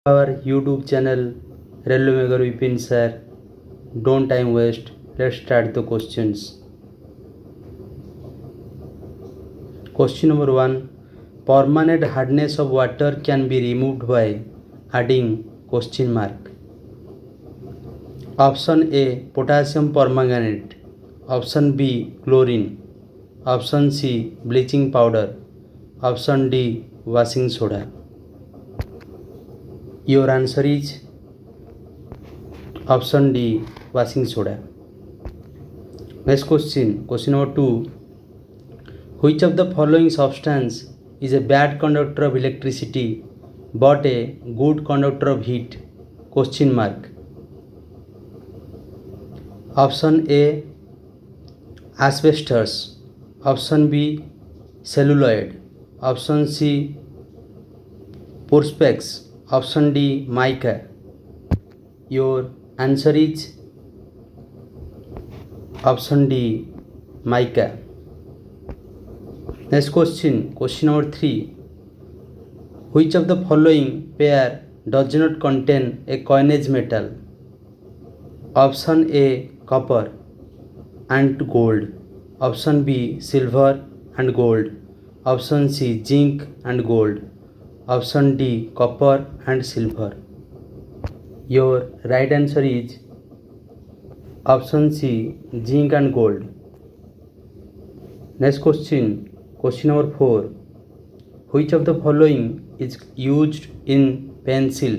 our YouTube channel Railway Maker Vipin sir. Don't time waste. Let's start the questions. Question number 1. Permanent hardness of water can be removed by adding question mark. Option A potassium permanganate. Option B chlorine. Option C bleaching powder. Option D washing soda. Your answer is option D washing soda. Next question number 2. Which of the following substance is a bad conductor of electricity but a good conductor of heat? Question mark. Option A asbestos. Option B celluloid. Option C perspex. Option D mica. Your answer is option D mica. Next question number 3. Which of the following pair does not contain a coinage metal? Option A copper and gold. Option B silver and gold. Option C zinc and gold. Option D copper and silver. Your right answer is option C zinc and gold. Next question number 4. Which of the following is used in pencil?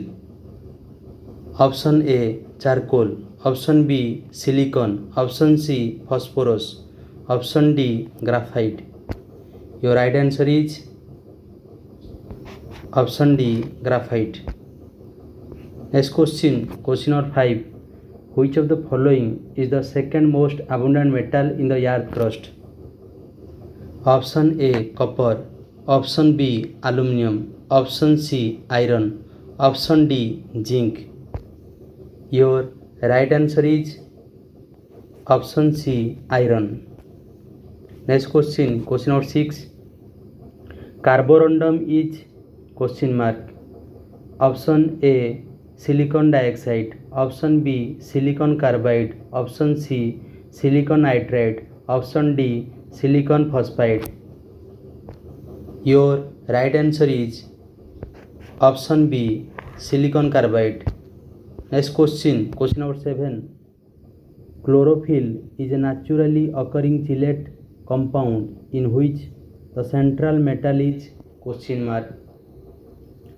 Option A charcoal. Option B silicon. Option C phosphorus. Option D graphite. Your right answer is option D graphite. Next question number 5. Which of the following is the second most abundant metal in the earth crust? Option A copper. Option B aluminum. Option C iron. Option D zinc. Your right answer is option C iron. Next question number 6. Carborundum is question mark. Option A silicon dioxide. Option B silicon carbide. Option C silicon nitride. Option D silicon phosphide. Your right answer is option B silicon carbide. Next question number 7. Chlorophyll is a naturally occurring chelate compound in which the central metal is question mark.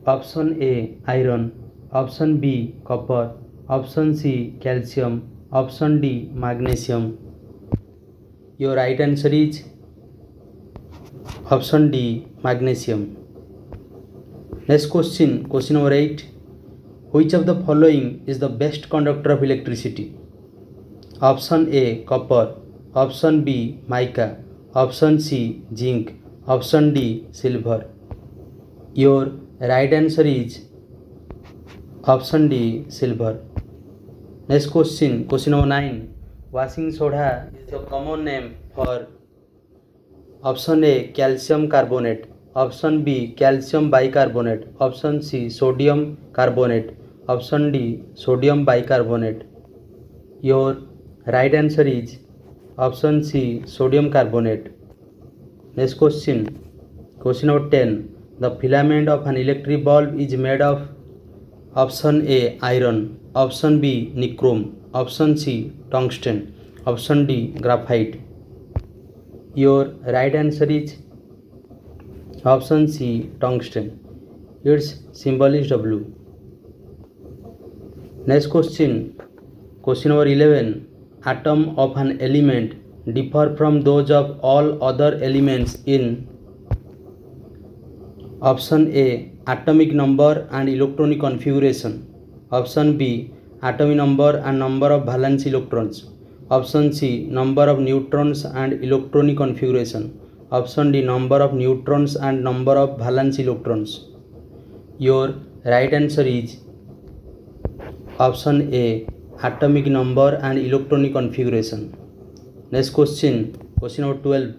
Option A iron. Option B copper. Option C calcium. Option D magnesium. Your right answer is option D magnesium. Next question number 8. Which of the following is the best conductor of electricity? Option A copper. Option B mica. Option C zinc. Option D silver. Your right answer is option D silver. Next question number 9. Washing soda is the common name for option A calcium carbonate. Option B calcium bicarbonate. Option C sodium carbonate. Option D sodium bicarbonate. Your right answer is option C sodium carbonate. Next question number 10. The filament of an electric bulb is made of option A iron. Option B nichrome. Option C tungsten. Option D graphite. Your right answer is option C tungsten. Its symbol is W. Next question number 11. Atom of an element differ from those of all other elements in option A atomic number and electronic configuration. Option B atomic number and number of valence electrons. Option C number of neutrons and electronic configuration. Option D number of neutrons and number of valence electrons. Your right answer is option A atomic number and electronic configuration. Next question number 12.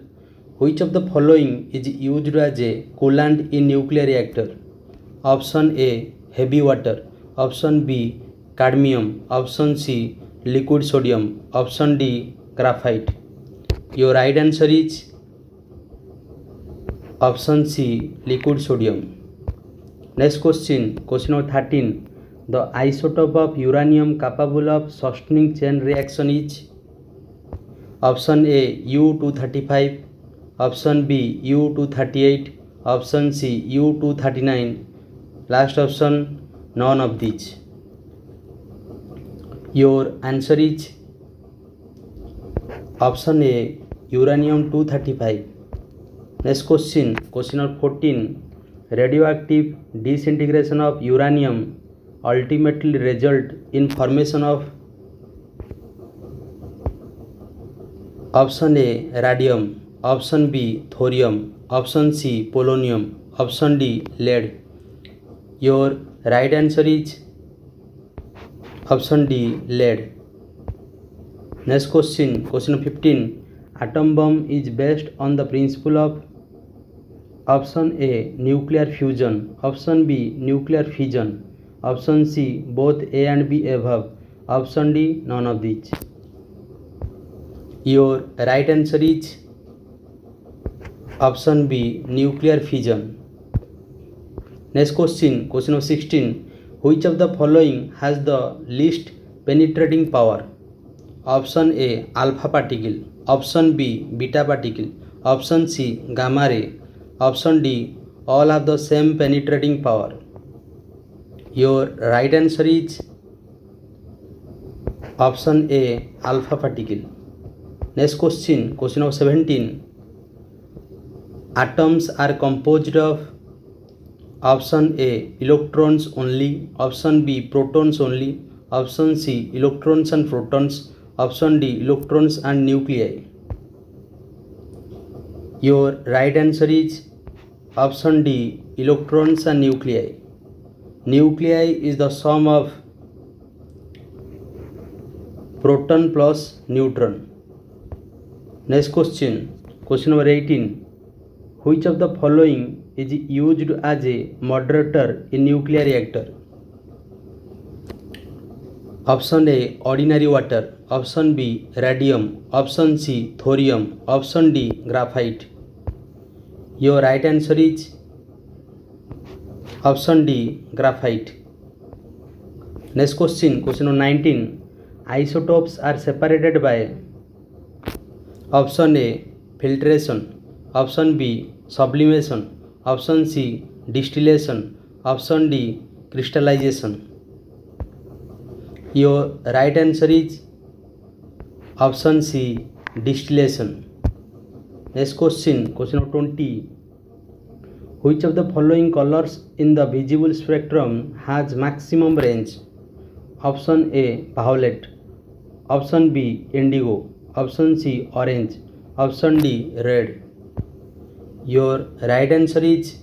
Which of the following is used as a coolant in nuclear reactor? Option A heavy water. Option B, cadmium. Option C, liquid sodium. Option D, graphite. Your right answer is option C, liquid sodium. Next question, question number 13. The isotope of uranium capable of sustaining chain reaction is option A, U-235, option B, U-238, option C, U-239, last option none of these. Your answer is option A, uranium-235. Next question, question number 14. Radioactive disintegration of uranium ultimately result in formation of option A, radium, option B, thorium, option C, polonium, option D, lead. Your right answer is option D, lead. Next question, question 15. Atom bomb is based on the principle of option A, nuclear fusion, option B, nuclear fission, option C, both A and B above, option D, none of these. Your right answer is option B, nuclear fission. Next question, question number 16. Which of the following has the least penetrating power? Option A, alpha particle, option B, beta particle, option C, gamma ray, option D, all have the same penetrating power. Your right answer is option A, alpha particle. Next question, question number 17. Atoms are composed of option A, electrons only, option B, protons only, option C, electrons and protons, option D, electrons and nuclei. Your right answer is option D, electrons and nuclei. Nuclei is the sum of proton plus neutron. Next question, question number 18. Which of the following is used as a moderator in nuclear reactor? Option A, ordinary water, option B, radium, option C, thorium, option D, graphite. Your right answer is option D, graphite. Next question, question number 19. Isotopes are separated by option A, filtration, option B, sublimation, option C, distillation, option D, crystallization. Your right answer is option C, distillation. Next question, question number 20. Which of the following colors in the visible spectrum has maximum range? Option A, violet, option B, indigo, option C, orange, option D, red. Your right answer is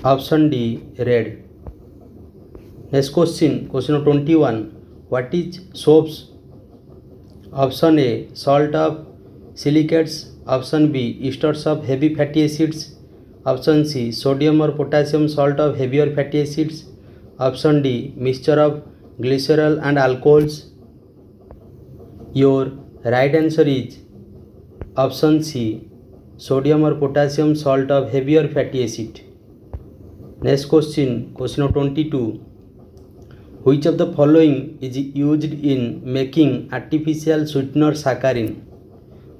option D, red. Next question, question number 21. What is soaps? Option A, salt of silicates, option B, esters of heavy fatty acids, option C, sodium or potassium salt of heavier fatty acids, option D, mixture of glycerol and alcohols. Your right answer is option C, sodium or potassium salt of heavier fatty acid. Next question, question number 22. Which of the following is used in making artificial sweetener saccharin?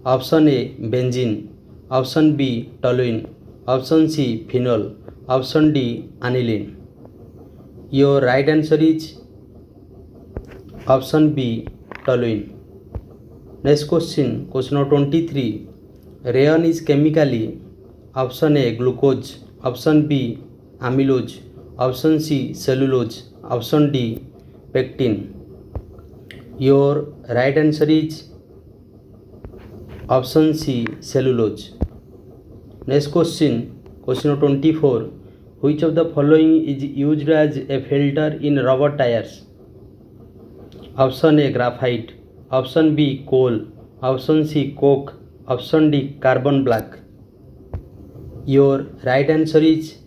Option A, benzene, option B, toluene, option C, phenol, option D, aniline. Your right answer is option B, toluene. Next question, question number 23. Rayon is chemically option A, glucose, option B, amylose, option C, cellulose, option D, pectin. Your right answer is option C, cellulose. Next question, question number 24. Which of the following is used as a filter in rubber tires? Option A, graphite, option B, coal, option C, coke, option D, carbon black. Your right answer is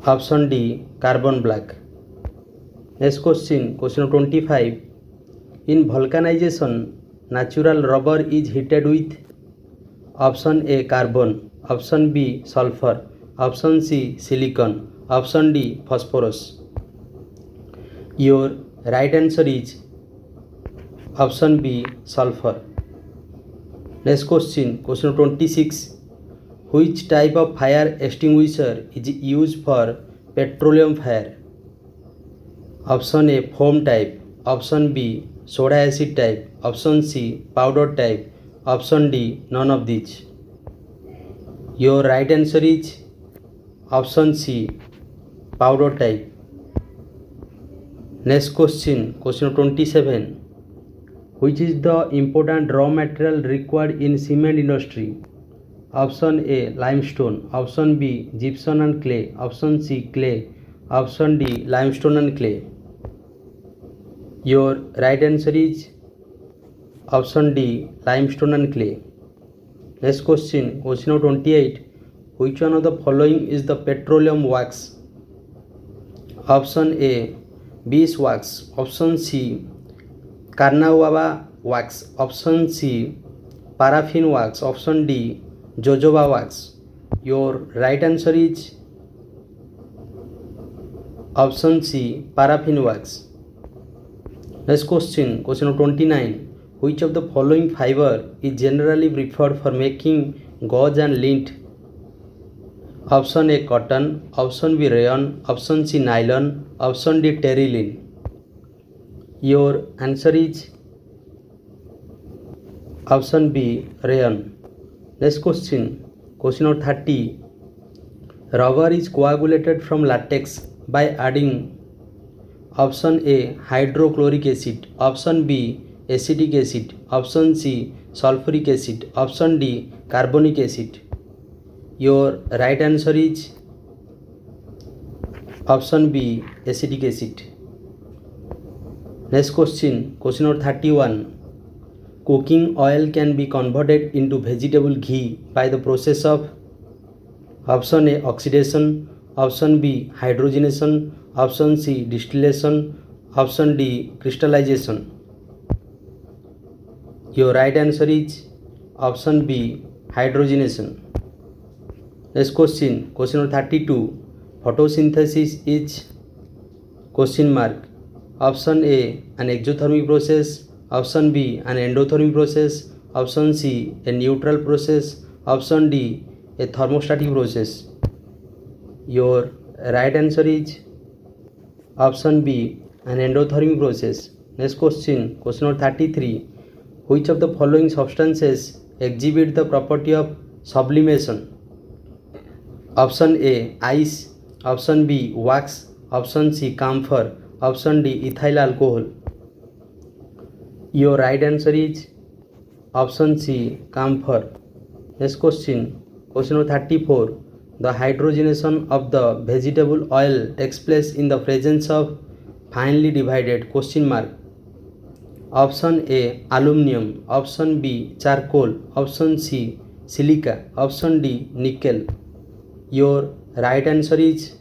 Option D, carbon black. Next question, question 25. In vulcanization, natural rubber is heated with option A, carbon, option B, sulfur, option C, silicon, option D, phosphorus. Your right answer is option B, sulfur. Next question, question 26. Which type of fire extinguisher is used for petroleum fire? Option A, foam type, option B, soda acid type, option C, powder type, option D, none of these. Your right answer is option C, powder type. Next question, question 27. Which is the important raw material required in cement industry? Option A, limestone, option B, gypsum and clay, option C, clay, option D, limestone and clay. Your right answer is option D, limestone and clay. Next question, question 28. Which one of the following is the petroleum wax? Option A, beeswax, option C, carnauba wax, option C, paraffin wax, option D, jojoba wax. Your right answer is option C, paraffin wax. Next question, question 29. Which of the following fiber is generally preferred for making gauze and lint? Option A, cotton, option B, rayon, option C, nylon, option D, terylene. Your answer is option B, rayon. Next question, question 30. Rubber is coagulated from latex by adding option A, hydrochloric acid, option B, acetic acid, option C, sulfuric acid, option D, carbonic acid. Your right answer is option B, acetic acid. Next question, question 31. Cooking oil can be converted into vegetable ghee by the process of option A, oxidation, option B, hydrogenation, option C, distillation, option D, crystallization. Your right answer is option B, hydrogenation. Next question, question 32. Photosynthesis is question mark. Option A, an exothermic process, option B, an endothermic process, option C, a neutral process, option D, a thermostatic process. Your right answer is option B, an endothermic process. Next question, question 33. Which of the following substances exhibit the property of sublimation? Option A, ice, option B, wax, option C, camphor, option D, ethyl alcohol. Your right answer is option C, camphor. Next question, question 34. The hydrogenation of the vegetable oil takes place in the presence of finely divided question mark. Option A, aluminum, option B, charcoal, option C, silica, option D, nickel. Your right answer is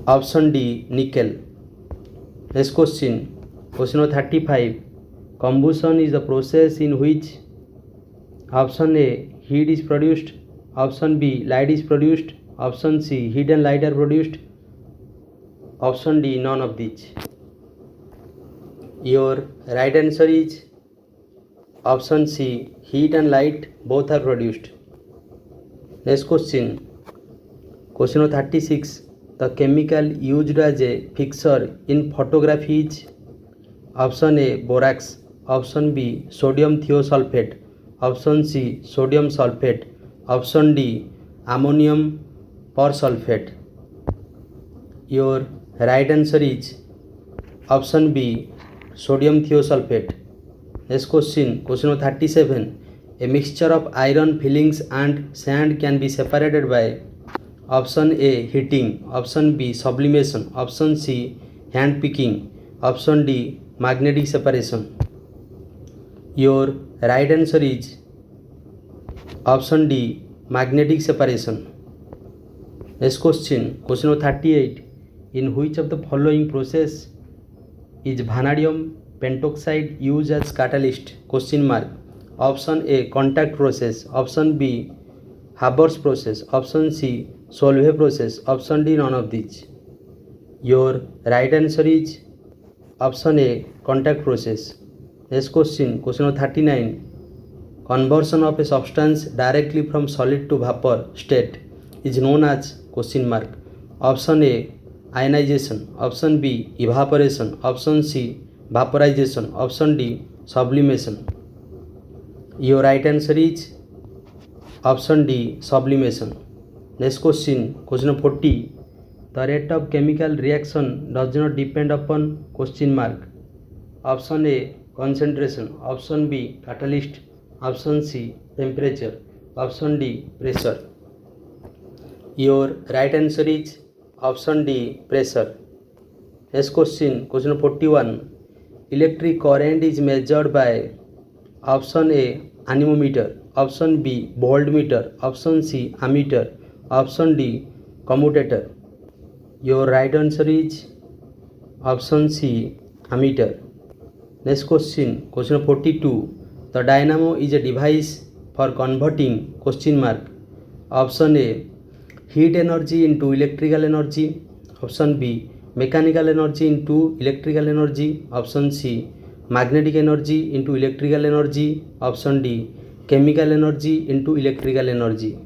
option D, nickel. Next question, question 35. Combustion is the process in which option A, heat is produced, option B, light is produced, option C, heat and light are produced, option D, none of these. Your right answer is option C, heat and light both are produced. Next question, question 36. The chemical used as a fixture in photography is option A, borax, option B, sodium thiosulfate, option C, sodium sulfate, option D, ammonium persulfate. Your right answer is option B, sodium thiosulfate. Next question, question 37. A mixture of iron fillings and sand can be separated by option A, heating, option B, sublimation, option C, hand picking, option D, magnetic separation. Your right answer is option D, magnetic separation. Next question number 38. In which of the following process is vanadium pentoxide used as catalyst? Question mark. Option A, contact process. Option B, Haber's process. Option C, Solvay process. Option D, none of these. Your right answer is option A, contact process. Next question number 39. Conversion of a substance directly from solid to vapor state is known as question mark. Option A, ionization. Option B, evaporation. Option C, vaporization. Option D, sublimation. Your right answer is option D, sublimation. Next question number 40. The rate of chemical reaction does not depend upon question mark. Option A, concentration. Option B, catalyst. Option C, temperature. Option D, pressure. Your right answer is option D, pressure. Next question number 41. Electric current is measured by option A, anemometer. Option B, voltmeter. Option C, ammeter. Option D, commutator. Your right answer is option C, ammeter. Next question number 42. The dynamo is a device for converting question mark. Option A, heat energy into electrical energy. Option B, mechanical energy into electrical energy. Option C, magnetic energy into electrical energy. Option D, chemical energy into electrical energy.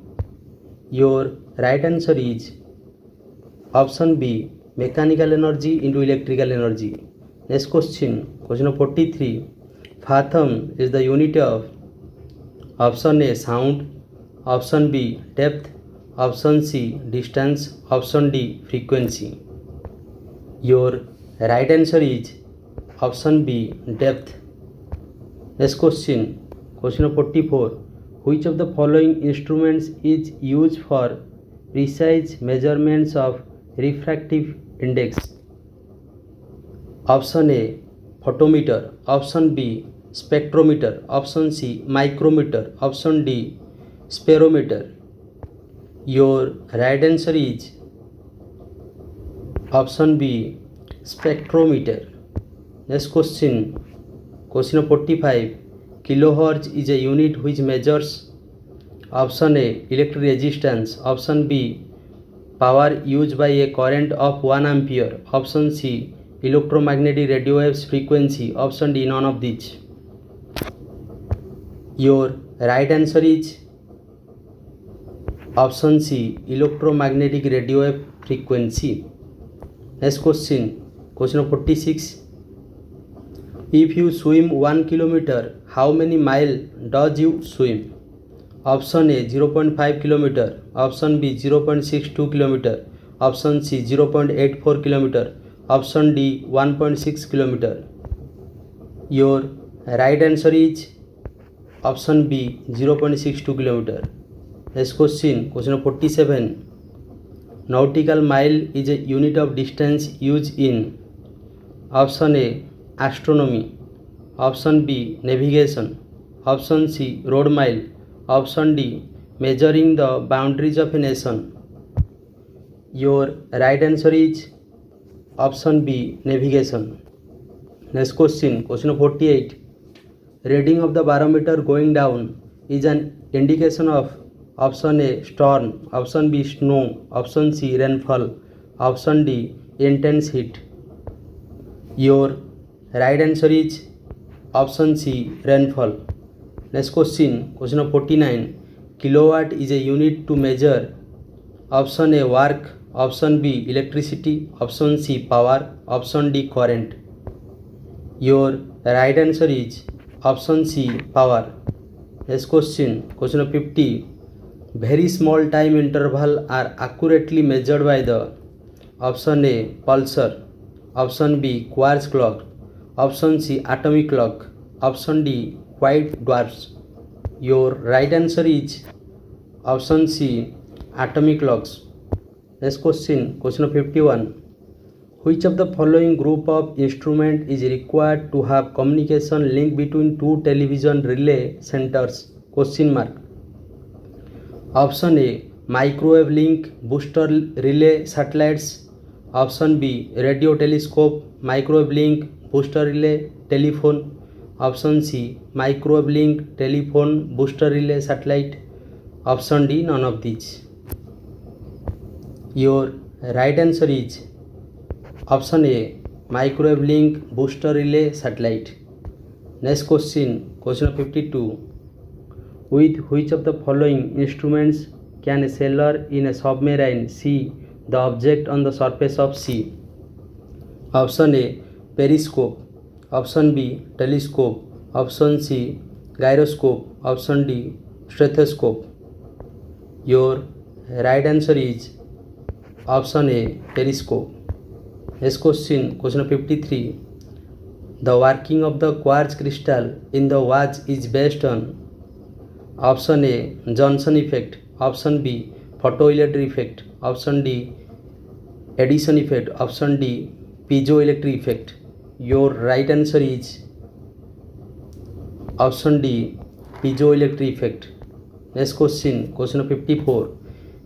Your right answer is option B, mechanical energy into electrical energy. Next question number 43. Fathom is the unit of option A, sound. Option B, depth. Option C, distance. Option D, frequency. Your right answer is option B, depth. Next question number 44. Which of the following instruments is used for precise measurements of refractive index? Option A, photometer. Option B, spectrometer. Option C, micrometer. Option D, spirometer. Your right answer is option B, spectrometer. Next question number 45. Kilohertz is a unit which measures option A, electric resistance. Option B, power used by a current of 1 ampere. Option C, electromagnetic radio waves frequency. Option D, none of these. Your right answer is option C, electromagnetic radio wave frequency. Next question number 46. If you swim 1 kilometer, how many miles does you swim? Option A, 0.5 kilometer. Option B, 0.62 kilometer. Option C, 0.84 kilometer. Option D, 1.6 kilometer. Your right answer is option B, 0.62 kilometer. Next question number 47. Nautical mile is a unit of distance used in option A, astronomy. Option B, navigation. Option C, road mile. Option D, measuring the boundaries of a nation. Your right answer is option B, navigation. Next question number 48. Reading of the barometer going down is an indication of option A, storm. Option B, snow. Option C, rainfall. Option D, intense heat. Your right answer is option C, rainfall. Next question number 49. Kilowatt is a unit to measure option A, work. Option B, electricity. Option C, power. Option D, current. Your right answer is option C, power. Next question number 50. Very small time interval are accurately measured by the option A, pulsar. Option B, quartz clock. Option C, atomic clock. Option D, white dwarfs. Your right answer is option C, atomic clocks. Next question number 51. Which of the following group of instrument is required to have communication link between two television relay centers? Question mark. Option A, microwave link booster relay satellites. Option B, radio telescope, microwave link booster relay telephone. Option C, microwave link telephone booster relay satellite. Option D, none of these. Your right answer is option A, microwave link booster relay satellite. Next question, question 52. With which of the following instruments can a sailor in a submarine see the object on the surface of sea? Option A, periscope. Option B, telescope. Option C, gyroscope. Option D, stethoscope. Your right answer is option A, periscope. Next question, question 53. The working of the quartz crystal in the watch is based on option A, Johnson effect. Option B, photoelectric effect. Option D, Edison effect. Option D, piezoelectric effect. Your right answer is option D, piezoelectric effect. Next question, question 54.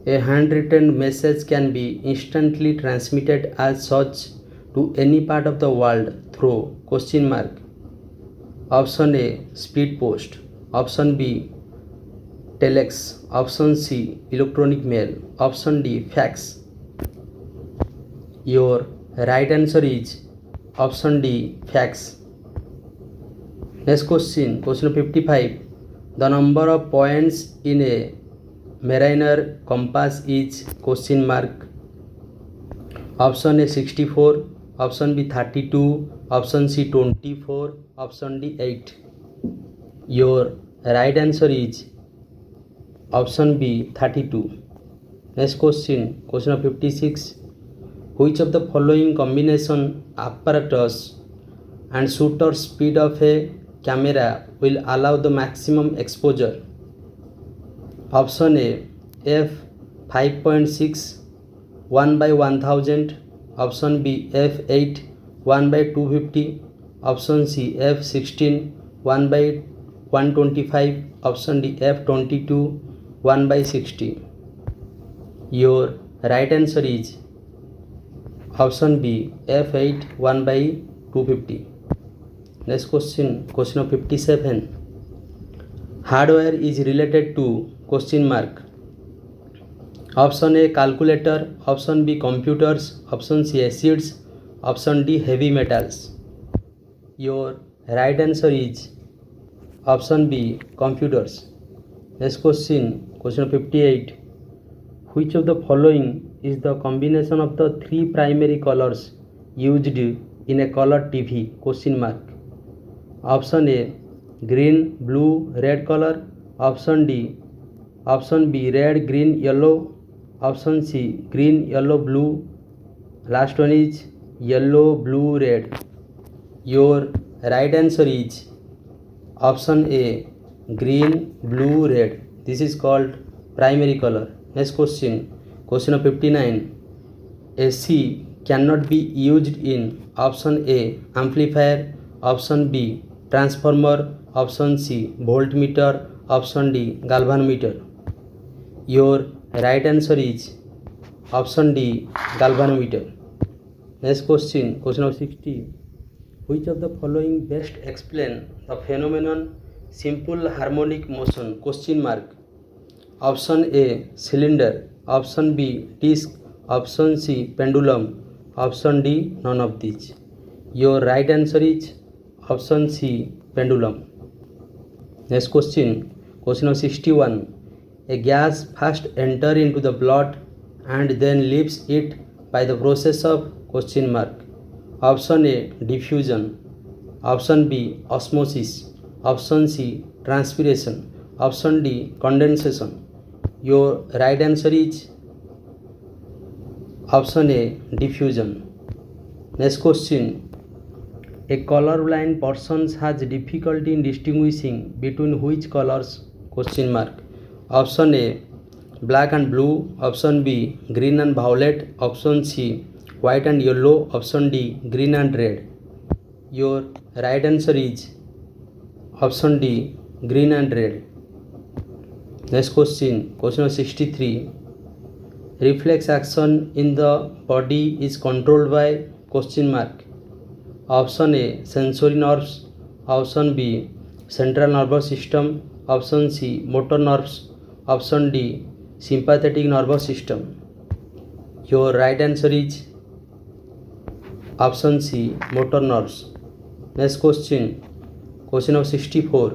A handwritten message can be instantly transmitted as such to any part of the world through question mark. Option A, speed post. Option B, telex. Option C, electronic mail. Option D, fax. Your right answer is option D, fax. Next question, question 55. The number of points in a mariner compass is question mark. Option A, 64. Option B, 32. Option C, 24. Option D, 8. Your right answer is option B, 32. Next question, question 56. Which of the following combination apparatus and shutter speed of a camera will allow the maximum exposure? Option A, f 5.6 1 by 1000. Option B, f8 1 by 250. Option C, f16 1 by 125. Option D, f22 1 by 60. Your right answer is option B, f8 1 by 250. Next question, question 57. Hardware is related to question mark. Option A, calculator. Option B, computers. Option C, acids. Option D, heavy metals. Your right answer is option B, computers. Next question, question 58. Which of the following is the combination of the three primary colors used in a color TV? Question mark. Option A, green, blue, red color. Option D, option B, red, green, yellow. Option C, green, yellow, blue. Last one is yellow, blue, red. Your right answer is option A, green, blue, red. This is called primary color. Next question, question 59. AC cannot be used in option A, amplifier. Option B, transformer. Option C, voltmeter. Option D, galvanometer. Your right answer is option D, galvanometer. Next question, question 60. Which of the following best explain the phenomenon simple harmonic motion? Question mark. Option A, cylinder. Option B, disc. Option C, pendulum. Option D, none of these. Your right answer is option C, pendulum. Next question, question 61. A gas first enters into the blood and then leaves it by the process of question mark. Option A, diffusion. Option B, osmosis. Option C, transpiration. Option D, condensation. Your right answer is option A, diffusion. Next question. A colorblind person has difficulty in distinguishing between which colors? Question mark. Option A, black and blue. Option B, green and violet. Option C, white and yellow. Option D, green and red. Your right answer is option D, green and red. Next question, question 63. reflex action in the body is controlled by question mark. Option A sensory nerves, option B central nervous system, option C motor nerves, option D sympathetic nervous system. Your right answer is option C motor nerves. Next question, question number 64.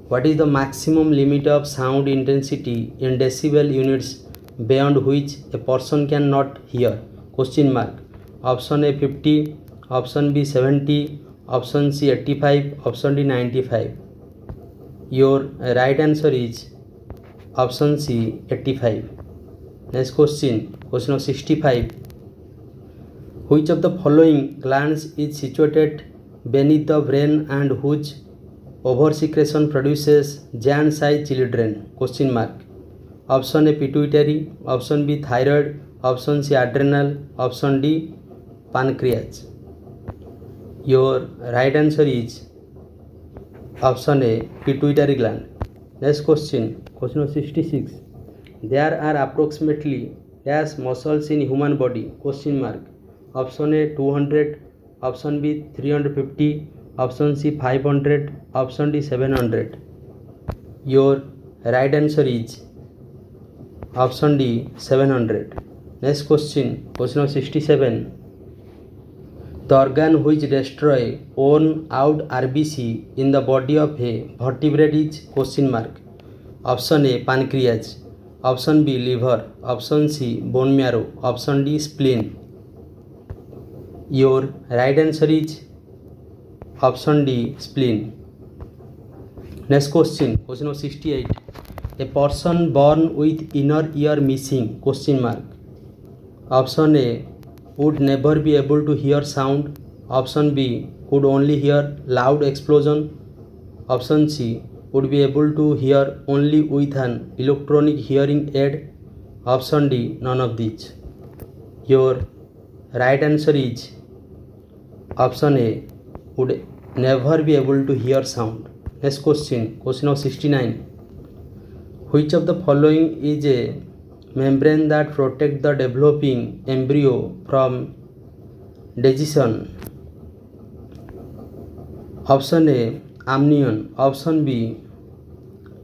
What is the maximum limit of sound intensity in decibel units beyond which a person cannot hear? Question mark. Option A 50, option B 70, option C 85, option D 95. Your right answer is option C 85. Next question, question number 65. Which of the following glands is situated beneath the brain and whose oversecretion produces giant-sized children? Question mark. Option A pituitary, option B thyroid, option C adrenal, option D pancreas. Your right answer is option A pituitary gland. Next question, question number 66. There are approximately dash muscles in human body? Question mark. Option A 200, option B 350, option C 500, option D 700. Your right answer is option D 700. Next question, question number 67. The organ which destroy worn out RBC in the body of a vertebrate is? Question mark. Option A pancreas, option B liver, option C bone marrow, option D spleen. Your right answer is option D spleen. Next question, question number 68. A person born with inner ear missing? Question mark. Option A would never be able to hear sound, option B could only hear loud explosion, option C would be able to hear only with an electronic hearing aid, option D none of these. Your right answer is option A would never be able to hear sound. Next question, question number 69. Which of the following is a membrane that protects the developing embryo from digestion? Option A amnion, option B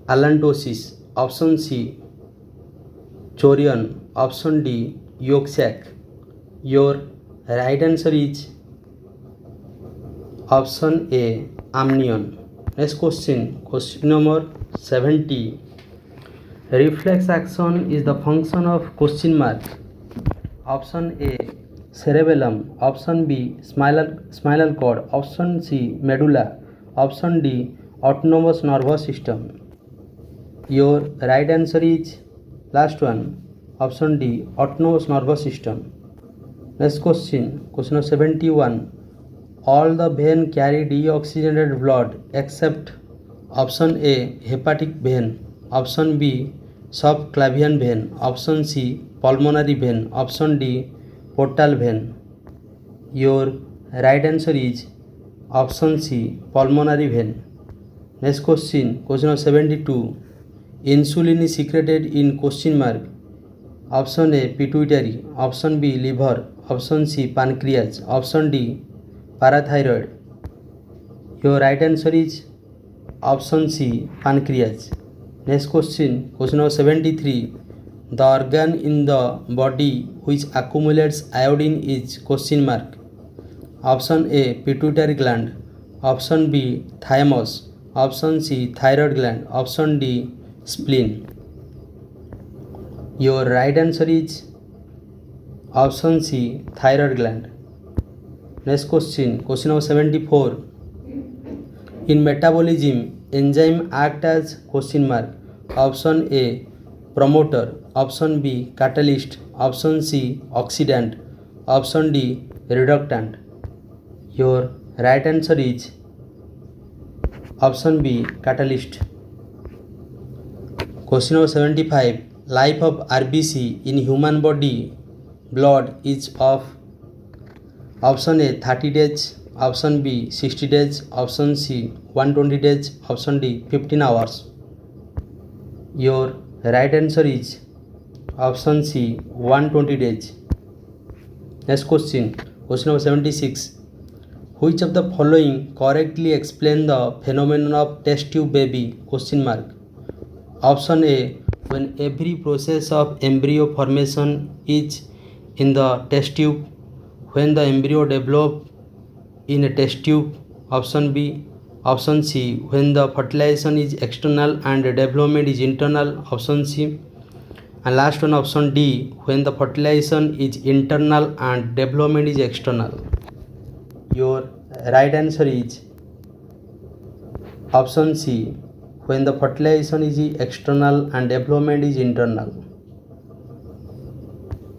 allantosis, option C chorion, option D yolk sac. Your right answer is option A amnion. Next question, question number 70. Reflex action is the function of question mark. Option A cerebellum, option B spinal cord, option C medulla, option D autonomous nervous system. Your right answer is last one, option D autonomous nervous system. Next question, question number 71. All the veins carry deoxygenated blood except option A hepatic vein, option B subclavian vein, option C pulmonary vein, option D portal vein. Your right answer is option C pulmonary vein. Next question, question number 72. Insulin is secreted in question mark. Option A pituitary, option B liver, option C pancreas, option D parathyroid. Your right answer is option C pancreas. Next question, question number 73. The organ in the body which accumulates iodine is? Question mark. Option A pituitary gland, option B thymus, option C thyroid gland, option D spleen. Your right answer is option C thyroid gland. Next question, question number 74. In metabolism, enzyme act as? Question mark. Option A promoter, option B catalyst, option C oxidant, option D reductant. Your right answer is option B catalyst. Question number 75. Life of RBC in human body blood is of? Option A 30 days, option B 60 days, option C 120 days, option D 15 hours. Your right answer is Option C 120 days. Next question. Question number 76. Which of the following correctly explain the phenomenon of test tube baby? Question mark. Option A, when every process of embryo formation is in the test tube, when the embryo develop in a test tube. Option B. Option C, when the fertilization is external and development is internal. Option C. And last one, option D, when the fertilization is internal and development is external. Your right answer is option C, when the fertilization is external and development is internal.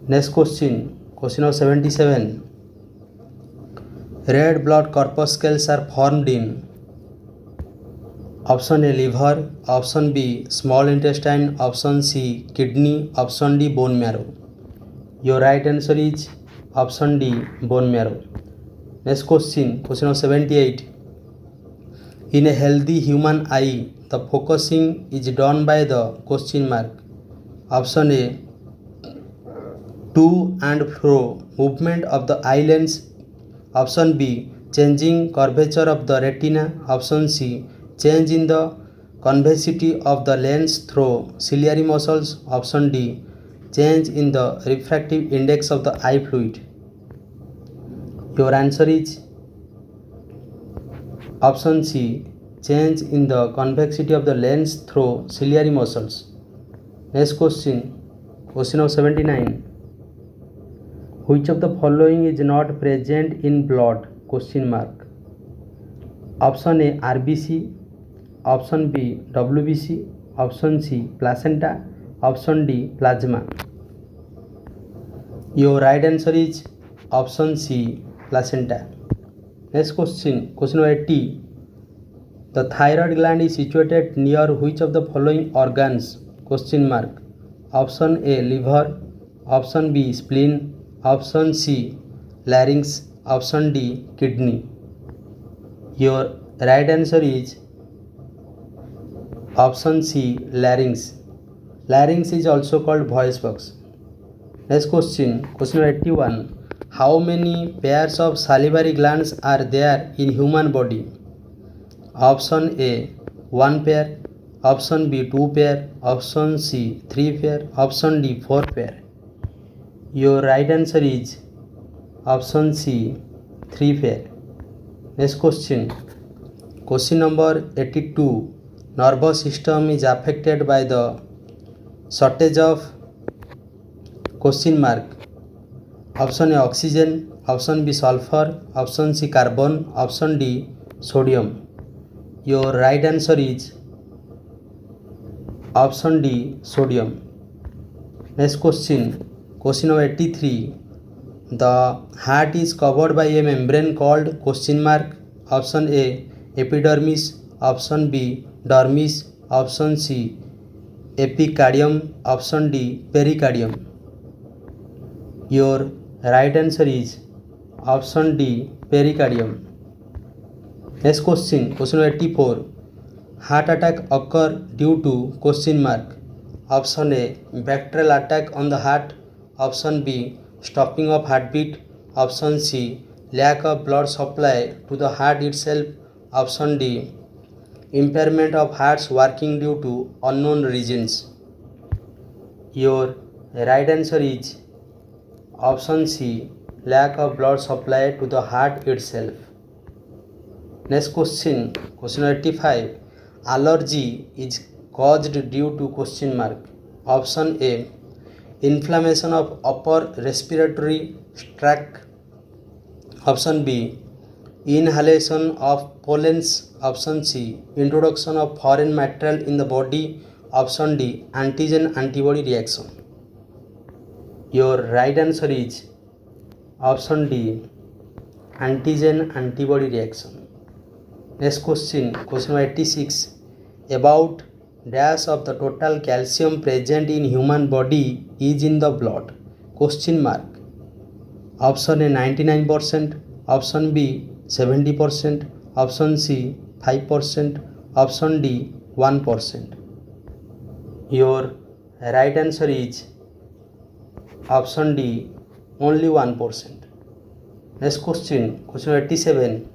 Next question. Question of 77. Red blood corpuscles are formed in option A, liver, option B, small intestine, option C, kidney, option D, bone marrow. Your right answer is option D, bone marrow. Next question. Question of 78. In a healthy human eye, the focusing is done by the question mark. Option A, to and fro movement of the eye lens. Option B, changing curvature of the retina. Option C, change in the convexity of the lens through ciliary muscles. Option D, change in the refractive index of the eye fluid. Your answer is option C, change in the convexity of the lens through ciliary muscles. Next question. Question of 79. Which of the following is not present in blood? Question mark. Option A, RBC, option B, WBC, option C, placenta, option D, plasma. Your right answer is option C, placenta. Next question. Question number 80. The thyroid gland is situated near which of the following organs? Question mark. Option A, liver, option B, spleen, option C, larynx, option D, kidney. Your right answer is option C, larynx. Larynx is also called voice box. Next question. Question 81. How many pairs of salivary glands are there in human body? Option A, 1 pair, option B, 2 pair, option C, 3 pair, option D, 4 pair. Your right answer is option C, 3 pair. Next question. Question number 82. Nervous system is affected by the shortage of question mark. Option A, oxygen, option B, sulfur, option C, carbon, option D, sodium. Your right answer is option D, sodium. Next question. Question number 83. The heart is covered by a membrane called question mark. Option A, epidermis, option B, dermis, option C, epicardium, option D, pericardium. Your right answer is option D, pericardium. Next question. Question number 84. Heart attack occur due to question mark. Option A, bacterial attack on the heart. Option B, stopping of heartbeat. Option C, lack of blood supply to the heart itself. Option D, impairment of heart's working due to unknown reasons. Your right answer is option C, lack of blood supply to the heart itself. Next question. Question 85. Allergy is caused due to question mark. Option A, inflammation of upper respiratory tract. Option B, inhalation of pollens. Option C, introduction of foreign material in the body. Option D, antigen antibody reaction. Your right answer is option D, antigen antibody reaction. Next question. Question 86. About dash of the total calcium present in human body is in the blood? Question mark. Option A, 99%, option B, 70%, option C, 5%, option D, 1%. Your right answer is Option D, only 1%. Next question 87.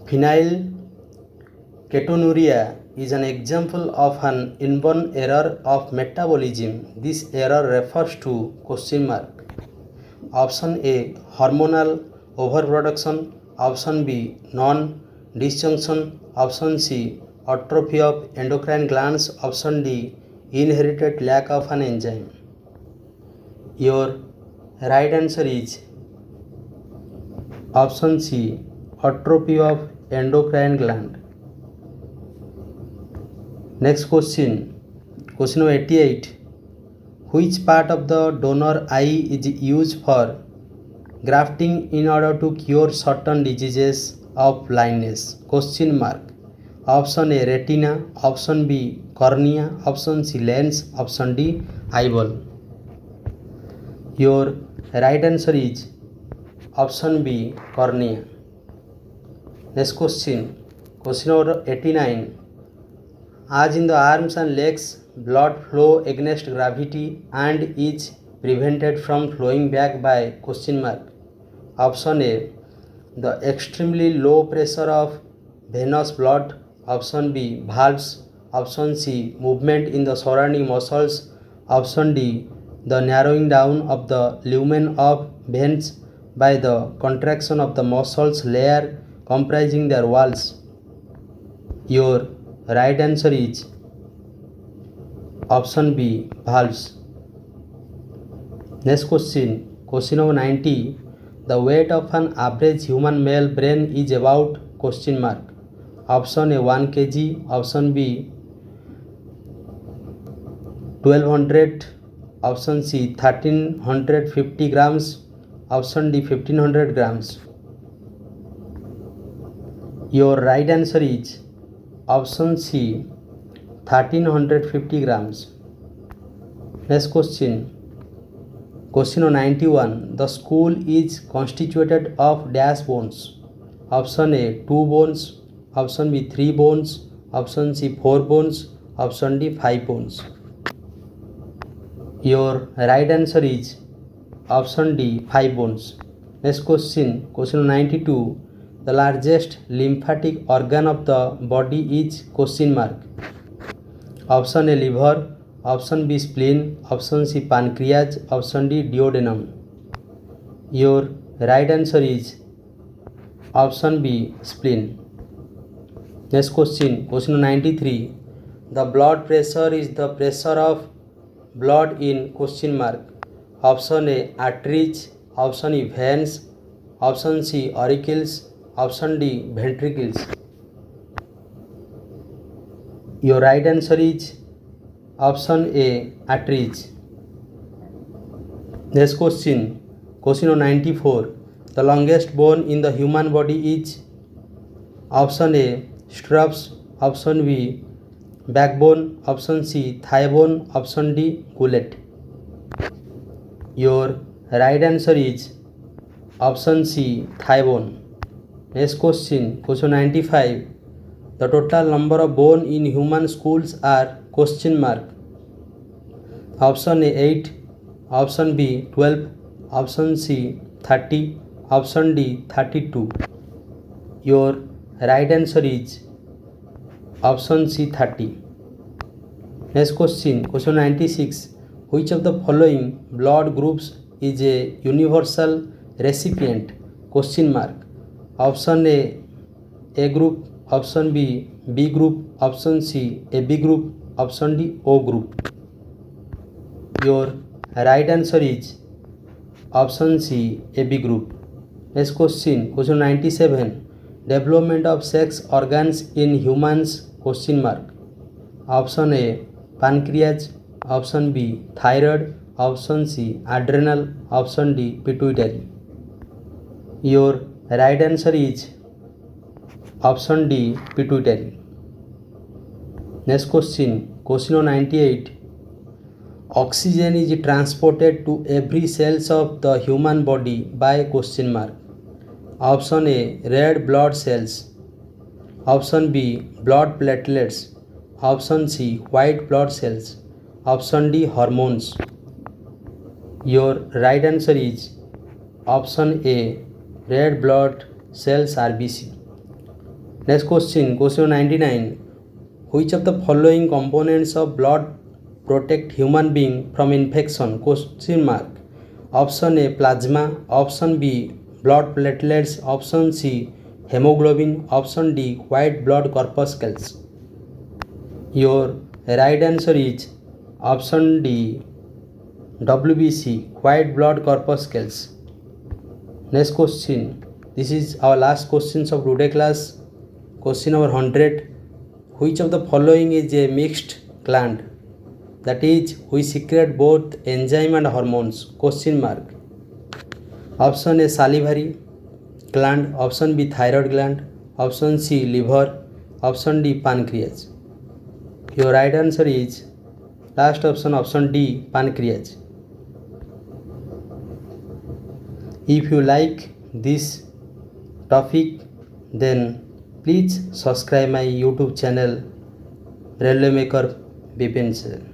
Phenylketonuria is an example of an inborn error of metabolism. This error refers to Option A, hormonal overproduction. Option B, non-disjunction. Option C, atrophy of endocrine glands. Option D, inherited lack of an enzyme. Your right answer is Option C, atrophy of endocrine gland. Next question number 88. Which part of the donor eye is used for grafting in order to cure certain diseases of blindness? Option A, retina. Option B, cornea. Option C, lens. Option D, eyeball. Your right answer is Option B, cornea. Next question number 89. As in the arms and legs, blood flow against gravity and is prevented from flowing back by Option A, the extremely low pressure of venous blood. Option B, valves. Option C, movement in the surrounding muscles. Option D, the narrowing down of the lumen of veins by the contraction of the muscles layer comprising their walls. Your right answer is Option B, valves. Next question number 90. The weight of an average human male brain is about Option A, 1 kg. Option B, 1200. Option C, 1350 grams. Option D, 1500 grams. Your right answer is Option C, 1350 grams. Next question number 91. The skull is constituted of dash bones. Option A, 2 bones. Option B, 3 bones. Option C, 4 bones. Option D, 5 bones. Your right answer is Option D, 5 bones. Next question number 92. The largest lymphatic organ of the body is Option A, liver. Option B, spleen. Option C, pancreas. Option D, duodenum. Your right answer is Option B, spleen. Next question number 93. The blood pressure is the pressure of blood in Option A, arteries. Option E, veins. Option C, auricles. Option D, ventricles. Your right answer is Option A, arteries. Next question number 94. The longest bone in the human body is Option A, stirrups. Option B, backbone. Option C, thigh bone. Option D, gullet. Your right answer is Option C, thigh bone. Next question number 95. The total number of bones in human skulls are Option A, 8. Option B, 12. Option C, 30. Option D, 32. Your right answer is Option C, 30. Next question number 96. Which of the following blood groups is a universal recipient? Option A group. Option B, B group. Option C, AB group. Option D, O group. Your right answer is Option C, AB group. Next question number 97. Development of sex organs in humans? Option A, pancreas. Option B, thyroid. Option C, adrenal. Option D, pituitary. Your right answer is Option D, pituitary. Next question number 98. Oxygen is transported to every cells of the human body by Option A, red blood cells. Option B, blood platelets. Option C, white blood cells. Option D, hormones. Your right answer is option A, red blood cells RBC. Next question 99. Which of the following components of blood protect human being from infection? Question mark. Option A, plasma. Option B, blood platelets. Option C, hemoglobin. Option D, white blood corpuscles. Your right answer is option D, WBC, white blood corpuscles. Next question. This is our last questions of today class. Question number 100. Which of the following is a mixed gland? That is, we secrete both enzyme and hormones? Question mark. Option A, salivary gland. Option B, thyroid gland. Option C, liver. Option D, pancreas. Your right answer is last option D, pancreas. If you like this topic, then please subscribe my YouTube channel Railway Maker Bipin sir.